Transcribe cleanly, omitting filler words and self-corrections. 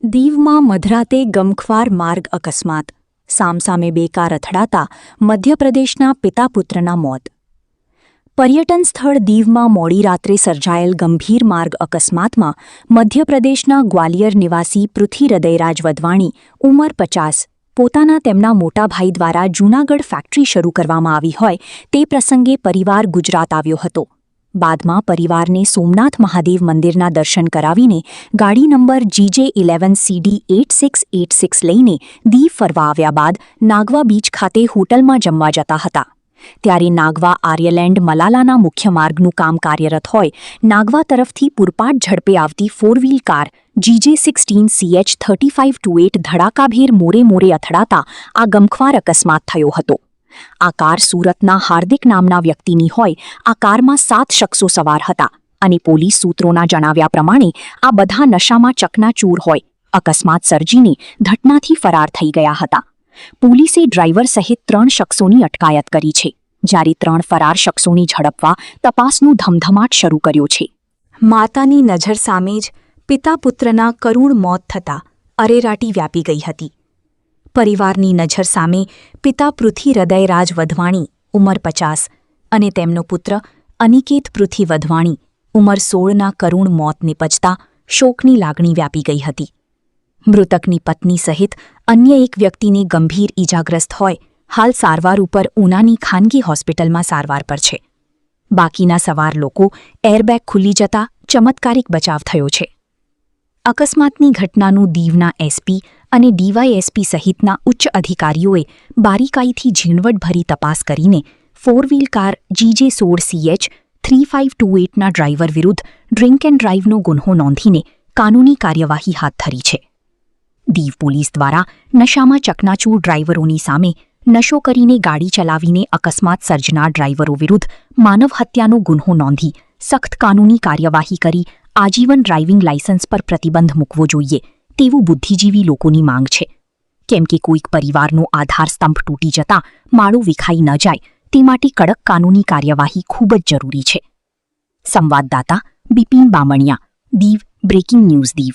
દીવમાં મધરાતે ગમખ્વાર માર્ગ અકસ્માત. સામસામે બે કાર અથડાતા મધ્યપ્રદેશના પિતા-પુત્રના મોત. પર્યટન સ્થળ દીવમાં મોડી રાત્રે સર્જાયેલ ગંભીર માર્ગ અકસ્માતમાં મધ્યપ્રદેશના ગ્વાલિયર નિવાસી પૃથ્વી હૃદયરાજ વધવાણી, ઉંમર 50, પોતાના તેમના મોટા ભાઈ દ્વારા જૂનાગઢ ફેક્ટરી શરૂ કરવામાં આવી હોય તે પ્રસંગે પરિવાર ગુજરાત આવ્યો હતો. બાદમાં પરિવારને સોમનાથ મહાદેવ મંદિરના દર્શન કરાવીને ગાડી નંબર GJ11CD 8686 લઈને દીવ ફરવા આવ્યા બાદ નાગવા બીચ ખાતે હોટલમાં જમવા જતા હતા. ત્યારે નાગવા આર્યલેન્ડ મલાલાના મુખ્ય માર્ગનું કામ કાર્યરત હોય નાગવા તરફથી પૂરપાટ ઝડપે આવતી 4-વ્હીલ કાર GJ16CH 3528 ધડાકાભેર મોરે અથડાતા આ ગમખ્વાર અકસ્માત થયો હતો. આ કાર સુરતના હાર્દિક નામના વ્યક્તિની હોય. આ કારમાં 7 શખ્સો સવાર હતા અને પોલીસ સૂત્રોના જણાવ્યા પ્રમાણે આ બધા નશામાં ચકનાચૂર હોય અકસ્માત સર્જીને ઘટનાથી ફરાર થઈ ગયા હતા. પોલીસે ડ્રાઈવર સહિત 3 શખ્સોની અટકાયત કરી છે, જ્યારે 3 ફરાર શખ્સોની ઝડપવા તપાસનું ધમધમાટ શરૂ કર્યો છે. માતાની નજર સામે જ પિતા-પુત્રના કરુણ મોત થતાં અરેરાટી વ્યાપી ગઈ હતી. પરિવારની નજર સામે પિતા પૃથ્વી હૃદયરાજ વધવાણી, ઉંમર 50, અને તેમનો પુત્ર અનિકેત પૃથ્વી વધવાણી, ઉંમર 16ના કરુણ મોત નિપજતા શોકની લાગણી વ્યાપી ગઈ હતી. મૃતકની પત્ની સહિત અન્ય એક વ્યક્તિને ગંભીર ઈજાગ્રસ્ત હોય હાલ સારવાર ઉપર ઉનાની ખાનગી હોસ્પિટલમાં સારવાર પર છે. બાકીના સવાર લોકો એરબેગ ખુલી જતા ચમત્કારિક બચાવ થયો છે. અકસ્માતની ઘટનાનું દીવના SP અને DYSP સહિતના ઉચ્ચ અધિકારીઓએ બારીકાઈથી ઝીણવટભરી તપાસ કરીને 4-વ્હીલ કાર GJ16CH 3528ના ડ્રાઈવર વિરુદ્ધ ડ્રિંક એન્ડ ડ્રાઈવનો ગુન્હો નોંધીને કાનૂની કાર્યવાહી હાથ ધરી છે. દીવ પોલીસ દ્વારા નશામાં ચકનાચૂર ડ્રાઈવરોની સામે નશો કરીને ગાડી ચલાવીને અકસ્માત સર્જનાર ડ્રાઈવરો વિરુદ્ધ માનવ હત્યાનો ગુન્હો નોંધી સખ્ત કાનૂની કાર્યવાહી કરી આજીવન ડ્રાઇવિંગ લાયસન્સ પર પ્રતિબંધ મૂકવો જોઈએ તેવું બુદ્ધિજીવી લોકોની માંગ છે. કેમ કે કોઈક પરિવારનો આધારસ્તંભ તૂટી જતા માળો વિખાઈ ન જાય તે માટે કડક કાનૂની કાર્યવાહી ખૂબ જ જરૂરી છે. સંવાદદાતા બિપિન બામણિયા, દીવ બ્રેકિંગ ન્યૂઝ દીવ.